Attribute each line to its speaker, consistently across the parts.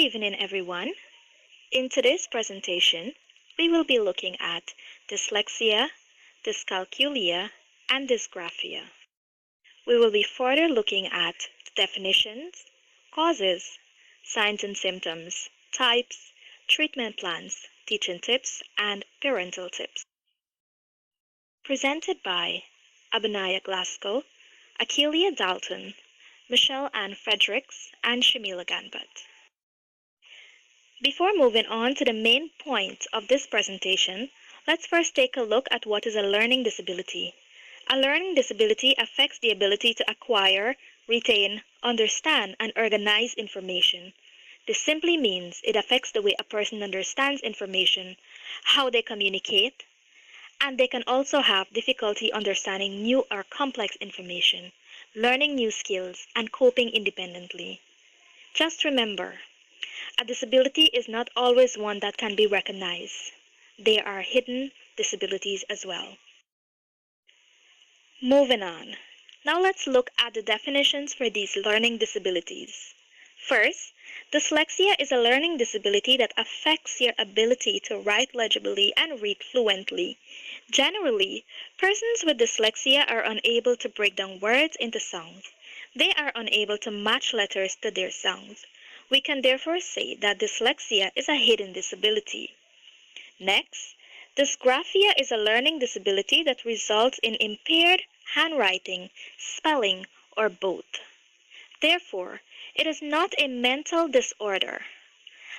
Speaker 1: evening, everyone. In today's presentation, we will be looking at dyslexia, dyscalculia, and dysgraphia. We will be further looking at definitions, causes, signs and symptoms, types, treatment plans, teaching tips, and parental tips. Presented by Abinaya Glasgow, Akelia Dalton, Michelle Ann Fredericks, and Shamila Ganbat. Before moving on to the main point of this presentation, let's first take a look at what is a learning disability. A learning disability affects the ability to acquire, retain, understand, and organize information. This simply means it affects the way a person understands information, how they communicate, and they can also have difficulty understanding new or complex information, learning new skills, and coping independently. Just remember, a disability is not always one that can be recognized. There are hidden disabilities as well. Moving on. Now let's look at the definitions for these learning disabilities. First, dyslexia is a learning disability that affects your ability to write legibly and read fluently. Generally, persons with dyslexia are unable to break down words into sounds. They are unable to match letters to their sounds. We can therefore say that dyslexia is a hidden disability. Next, dysgraphia is a learning disability that results in impaired handwriting, spelling, or both. Therefore, it is not a mental disorder,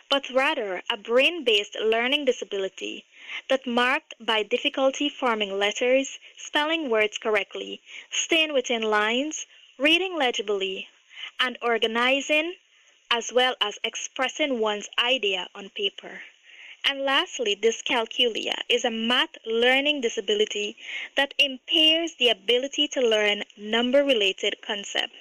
Speaker 1: but rather a brain-based learning disability that marked by difficulty forming letters, spelling words correctly, staying within lines, reading legibly, and organizing, as well as expressing one's idea on paper. And lastly, dyscalculia is a math learning disability that impairs the ability to learn number-related concepts.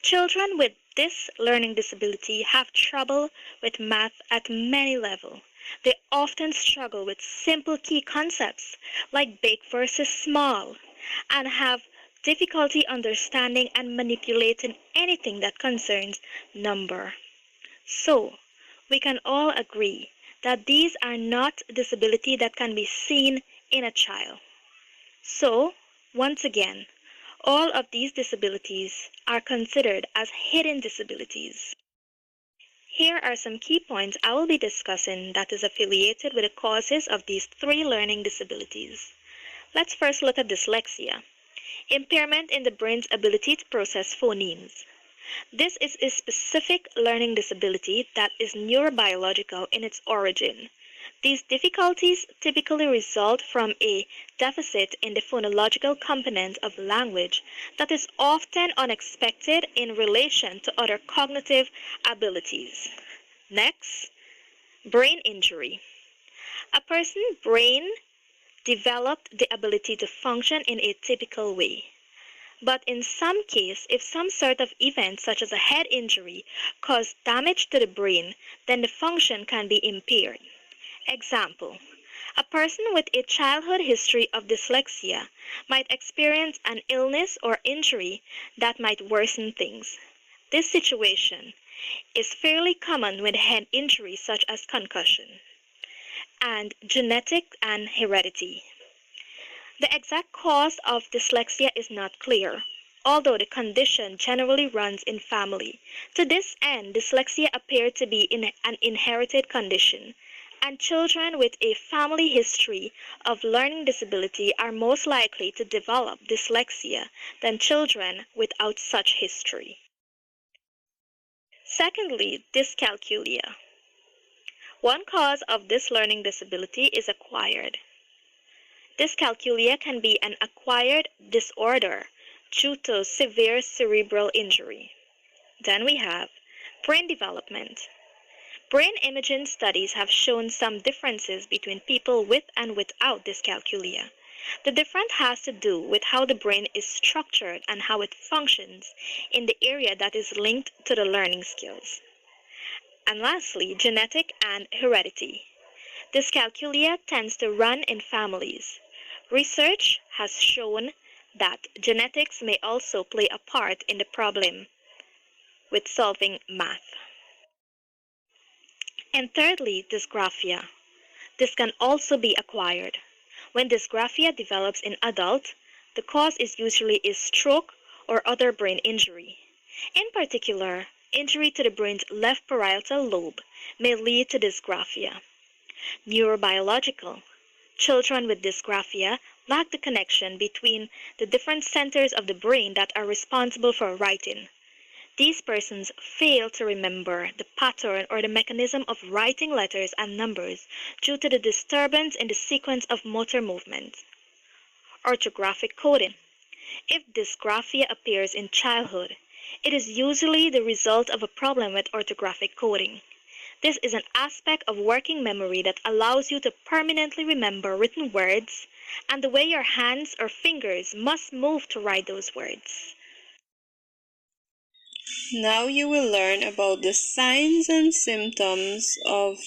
Speaker 1: Children with this learning disability have trouble with math at many levels. They often struggle with simple key concepts like big versus small, and have difficulty understanding and manipulating anything that concerns number. So, we can all agree that these are not disabilities that can be seen in a child. So, once again, all of these disabilities are considered as hidden disabilities. Here are some key points I will be discussing that is affiliated with the causes of these three learning disabilities. Let's first look at dyslexia. Impairment in the brain's ability to process phonemes. This is a specific learning disability that is neurobiological in its origin. These difficulties typically result from a deficit in the phonological component of language that is often unexpected in relation to other cognitive abilities. Next, brain injury. A person's brain developed the ability to function in a typical way. But in some cases, if some sort of event such as a head injury caused damage to the brain, then the function can be impaired. Example, a person with a childhood history of dyslexia might experience an illness or injury that might worsen things. This situation is fairly common with head injuries such as concussion. And genetic and heredity. The exact cause of dyslexia is not clear, although the condition generally runs in family. To this end, dyslexia appears to be an inherited condition, and children with a family history of learning disability are most likely to develop dyslexia than children without such history. Secondly, dyscalculia. One cause of this learning disability is acquired. Dyscalculia can be an acquired disorder due to severe cerebral injury. Then we have brain development. Brain imaging studies have shown some differences between people with and without dyscalculia. The difference has to do with how the brain is structured and how it functions in the area that is linked to the learning skills. And lastly, genetic and heredity. Dyscalculia tends to run in families. Research has shown that genetics may also play a part in the problem with solving math. And thirdly, dysgraphia. This can also be acquired. When dysgraphia develops in adults, the cause is usually a stroke or other brain injury. In particular, injury to the brain's left parietal lobe may lead to dysgraphia. Neurobiological. Children with dysgraphia lack the connection between the different centers of the brain that are responsible for writing. These persons fail to remember the pattern or the mechanism of writing letters and numbers due to the disturbance in the sequence of motor movements. Orthographic coding. If dysgraphia appears in childhood, it is usually the result of a problem with orthographic coding. This is an aspect of working memory that allows you to permanently remember written words and the way your hands or fingers must move to write those words.
Speaker 2: Now you will learn about the signs and symptoms of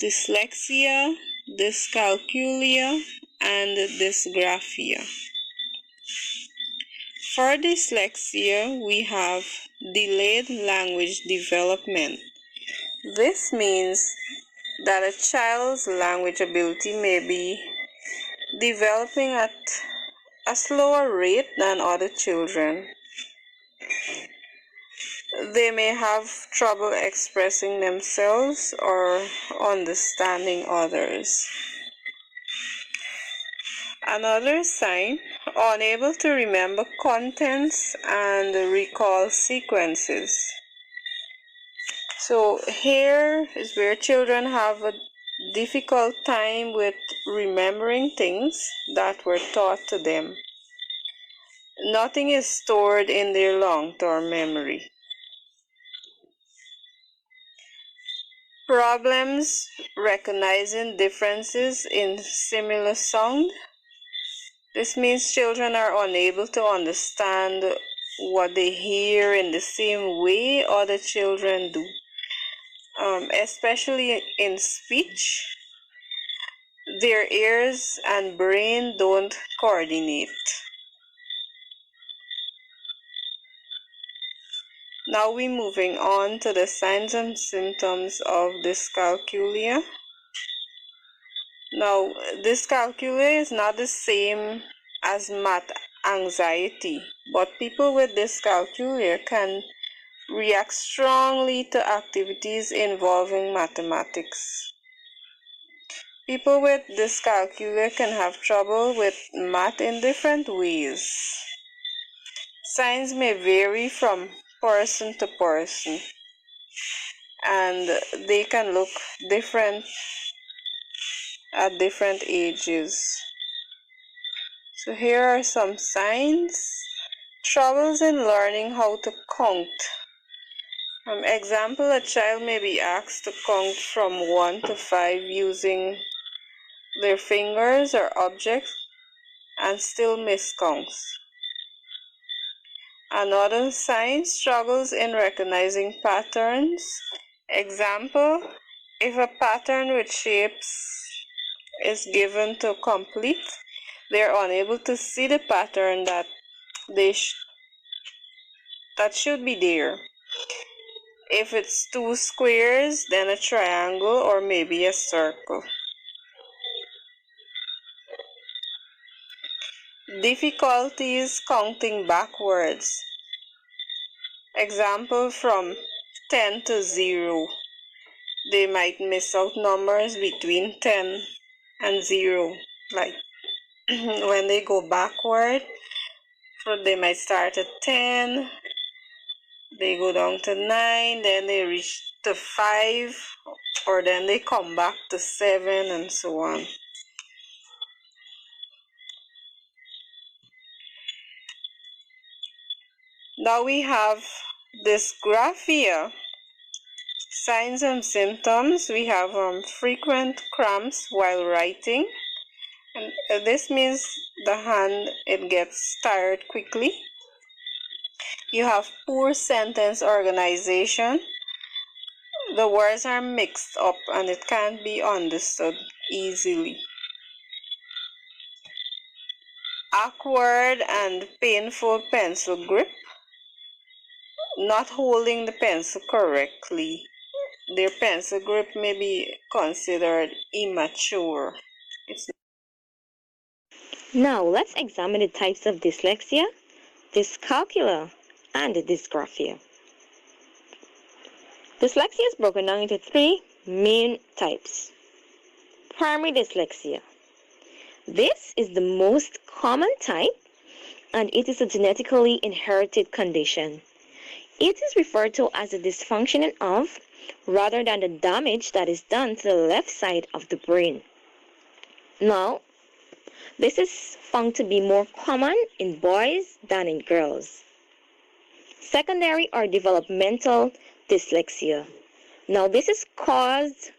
Speaker 2: dyslexia, dyscalculia, and dysgraphia. For dyslexia, we have delayed language development. This means that a child's language ability may be developing at a slower rate than other children. They may have trouble expressing themselves or understanding others. Another sign, unable to remember contents and recall sequences. So here is where children have a difficult time with remembering things that were taught to them. Nothing is stored in their long-term memory. Problems recognizing differences in similar sound. This means children are unable to understand what they hear in the same way other children do, especially in speech. Their ears and brain don't coordinate. Now we're moving on to the signs and symptoms of dyscalculia. Now, dyscalculia is not the same as math anxiety, but people with dyscalculia can react strongly to activities involving mathematics. People with dyscalculia can have trouble with math in different ways. Signs may vary from person to person, and they can look different at different ages. So here are some signs. Troubles in learning how to count. Example, a child may be asked to count from 1 to 5 using their fingers or objects and still miscounts. Another sign, struggles in recognizing patterns. Example, if a pattern with shapes is given to complete, they are unable to see the pattern that should be there. If it's 2 squares, then a triangle or maybe a circle. Difficulties counting backwards. Example, from 10 to 0. They might miss out numbers between 10 and 0. Like when they go backward, they might start at 10, they go down to 9, then they reach to 5, or then they come back to 7, and so on. Now we have dysgraphia. Signs and symptoms. We have frequent cramps while writing. And this means the hand, it gets tired quickly. You have poor sentence organization. The words are mixed up and it can't be understood easily. Awkward and painful pencil grip. Not holding the pencil correctly. their pencil grip may be considered immature. It's
Speaker 1: Now, let's examine the types of dyslexia, dyscalculia, and dysgraphia. Dyslexia is broken down into three main types. Primary dyslexia. This is the most common type, and it is a genetically inherited condition. It is referred to as a dysfunctioning of, rather than the damage that is done to the left side of the brain. Now, this is found to be more common in boys than in girls. Secondary or developmental dyslexia. Now, this is caused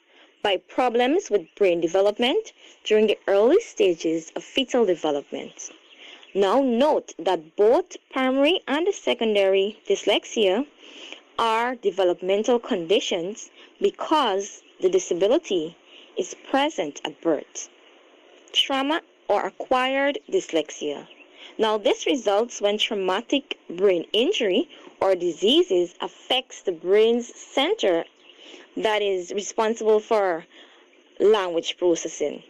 Speaker 1: by problems with brain development during the early stages of fetal development. Now, note that both primary and secondary dyslexia are developmental conditions because the disability is present at birth. Trauma or acquired dyslexia. Now, this results when traumatic brain injury or diseases affects the brain's center that is responsible for language processing.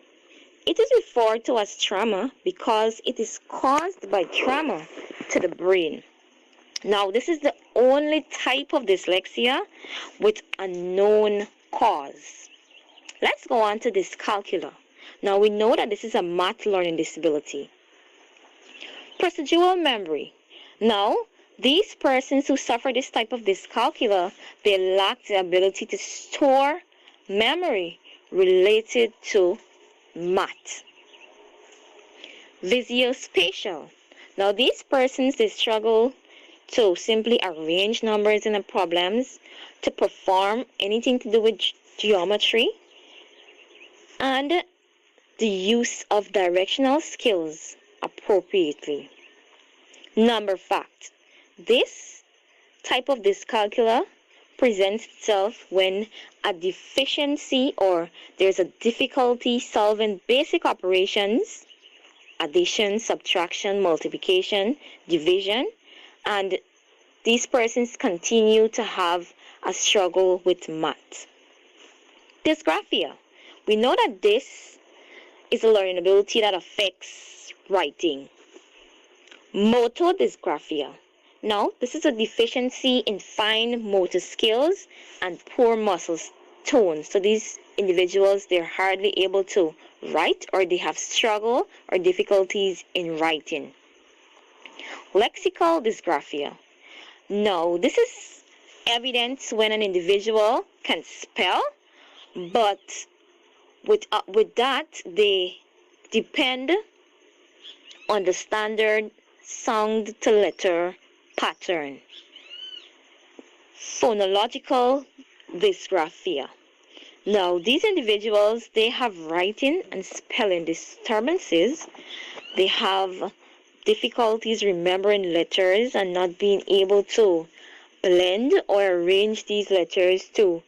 Speaker 1: It is referred to as trauma because it is caused by trauma to the brain. Now, this is the only type of dyslexia with a known cause. Let's go on to dyscalculia. Now, we know that this is a math learning disability. Procedural memory. Now, these persons who suffer this type of dyscalculia, they lack the ability to store memory related to math. Visuospatial. Now, these persons, they struggle to simply arrange numbers in the problems, to perform anything to do with geometry, and the use of directional skills appropriately. Number fact. This type of dyscalculia presents itself when a deficiency or there's a difficulty solving basic operations, addition, subtraction, multiplication, division, and these persons continue to have a struggle with math. Dysgraphia. We know that this is a learning ability that affects writing. Motor dysgraphia. Now, this is a deficiency in fine motor skills and poor muscle tone. So these individuals, they're hardly able to write, or they have struggle or difficulties in writing. Lexical dysgraphia. Now, this is evidence when an individual can spell, but with that, they depend on the standard sound to letter pattern. Phonological dysgraphia. Now, these individuals, they have writing and spelling disturbances. They have difficulties remembering letters and not being able to blend or arrange these letters to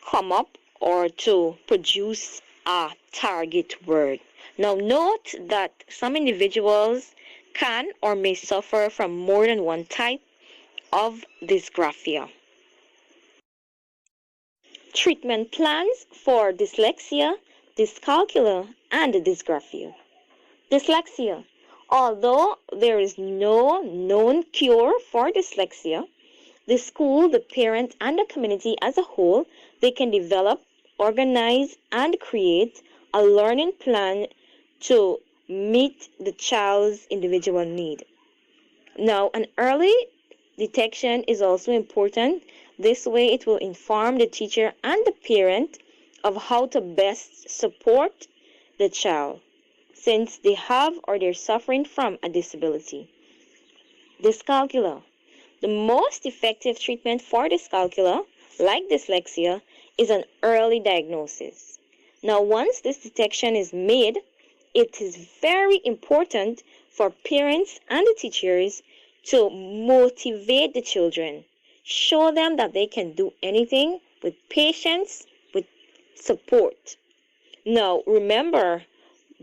Speaker 1: come up or to produce a target word. Now, note that some individuals can or may suffer from more than one type of dysgraphia. Treatment plans for dyslexia, dyscalculia, and dysgraphia. Dyslexia. Although there is no known cure for dyslexia, the school, the parent, and the community as a whole, they can develop, organize, and create a learning plan to meet the child's individual need. Now, an early detection is also important. This way, it will inform the teacher and the parent of how to best support the child, since they have or they're suffering from a disability. Dyscalculia. The most effective treatment for dyscalculia, like dyslexia, is an early diagnosis. Now, once this detection is made, it is very important for parents and the teachers to motivate the children, show them that they can do anything with patience, with support. Now, remember,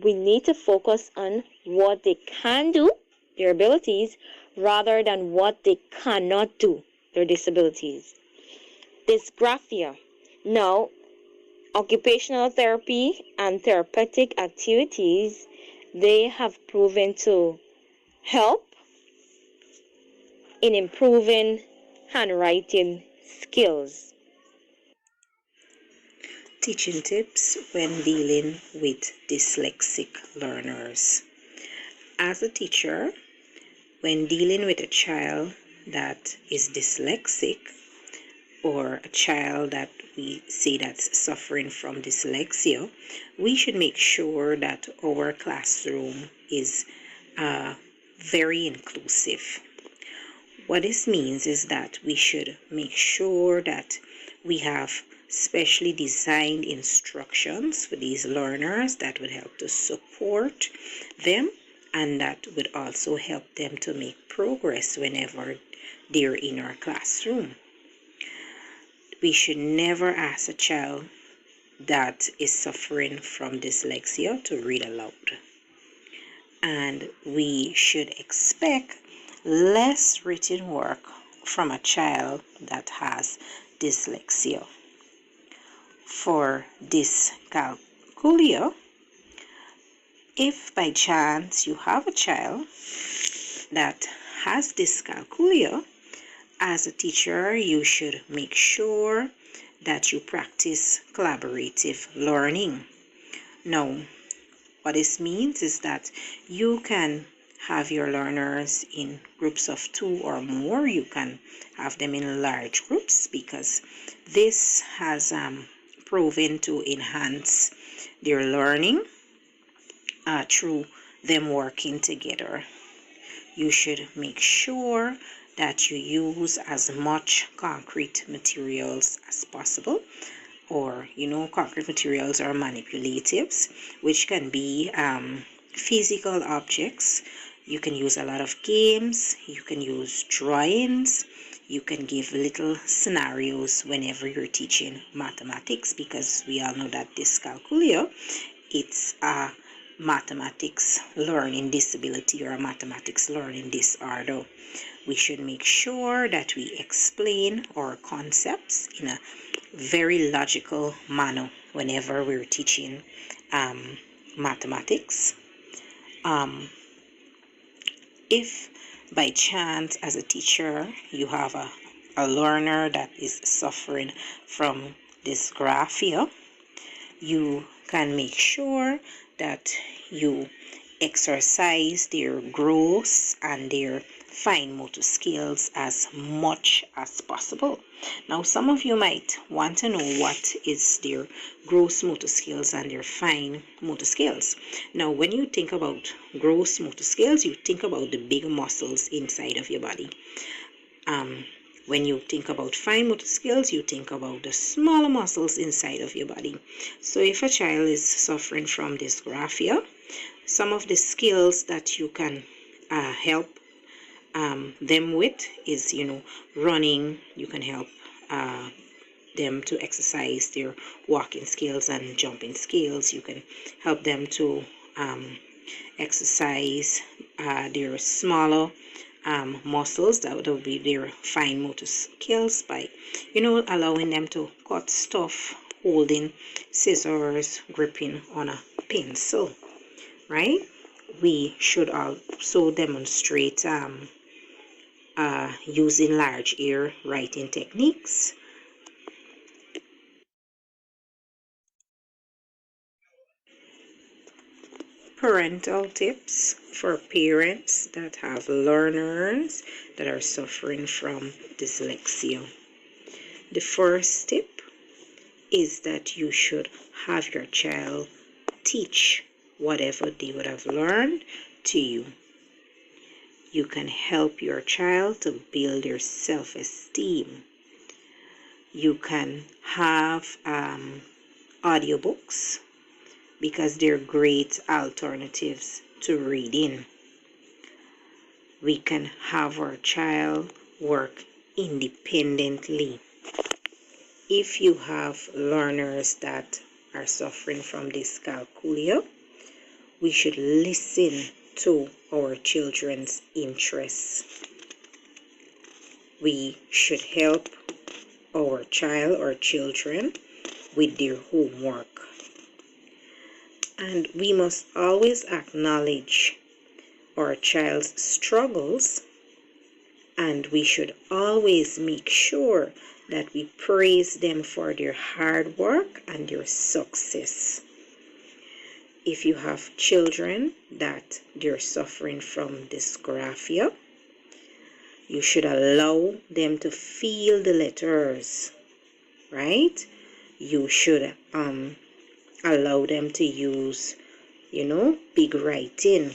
Speaker 1: we need to focus on what they can do, their abilities, rather than what they cannot do, their disabilities.
Speaker 3: dysgraphia. Now, occupational therapy and therapeutic activities, they have proven to help in improving handwriting skills.
Speaker 4: Teaching tips when dealing with dyslexic learners. As a teacher, when dealing with a child that is dyslexic, or a child that we say that's suffering from dyslexia, we should make sure that our classroom is very inclusive. What this means is that we should make sure that we have specially designed instructions for these learners that would help to support them, and that would also help them to make progress whenever they're in our classroom. We should never ask a child that is suffering from dyslexia to read aloud. And we should expect less written work from a child that has dyslexia. For dyscalculia, if by chance you have a child that has dyscalculia, as a teacher, you should make sure that you practice collaborative learning. Now, what this means is that you can have your learners in groups of 2 or more. You can have them in large groups, because this has proven to enhance their learning through them working together. You should make sure that you use as much concrete materials as possible, or concrete materials are manipulatives, which can be physical objects. You can use a lot of games, you can use drawings, you can give little scenarios whenever you're teaching mathematics, because we all know that dyscalculia, it's a mathematics learning disability or a mathematics learning disorder. We should make sure that we explain our concepts in a very logical manner whenever we're teaching mathematics. If by chance as a teacher you have a learner that is suffering from dysgraphia, you can make sure that you exercise their gross and their fine motor skills as much as possible. Now, some of you might want to know what is their gross motor skills and their fine motor skills. Now, when you think about gross motor skills, you think about the big muscles inside of your body. When you think about fine motor skills, you think about the smaller muscles inside of your body. So if a child is suffering from dysgraphia, some of the skills that you can help them with is, running. You can help them to exercise their walking skills and jumping skills. You can help them to exercise their smaller muscles, that would be their fine motor skills, by allowing them to cut stuff, holding scissors, gripping on a pencil, right? We should also demonstrate using large ear writing techniques. Parental tips for parents that have learners that are suffering from dyslexia. The first tip is that you should have your child teach whatever they would have learned to you. You can help your child to build their self-esteem. You can have audiobooks, because they're great alternatives to reading. We can have our child work independently. If you have learners that are suffering from dyscalculia, we should listen to our children's interests. We should help our child or children with their homework. And we must always acknowledge our child's struggles, and we should always make sure that we praise them for their hard work and their success. If you have children that they're suffering from dysgraphia, you should allow them to feel the letters, right? You should allow them to use, big writing,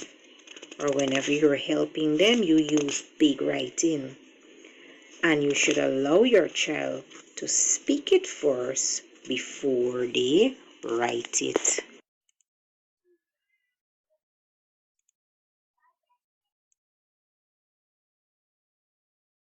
Speaker 4: or whenever you're helping them, you use big writing. And you should allow your child to speak it first before they write it.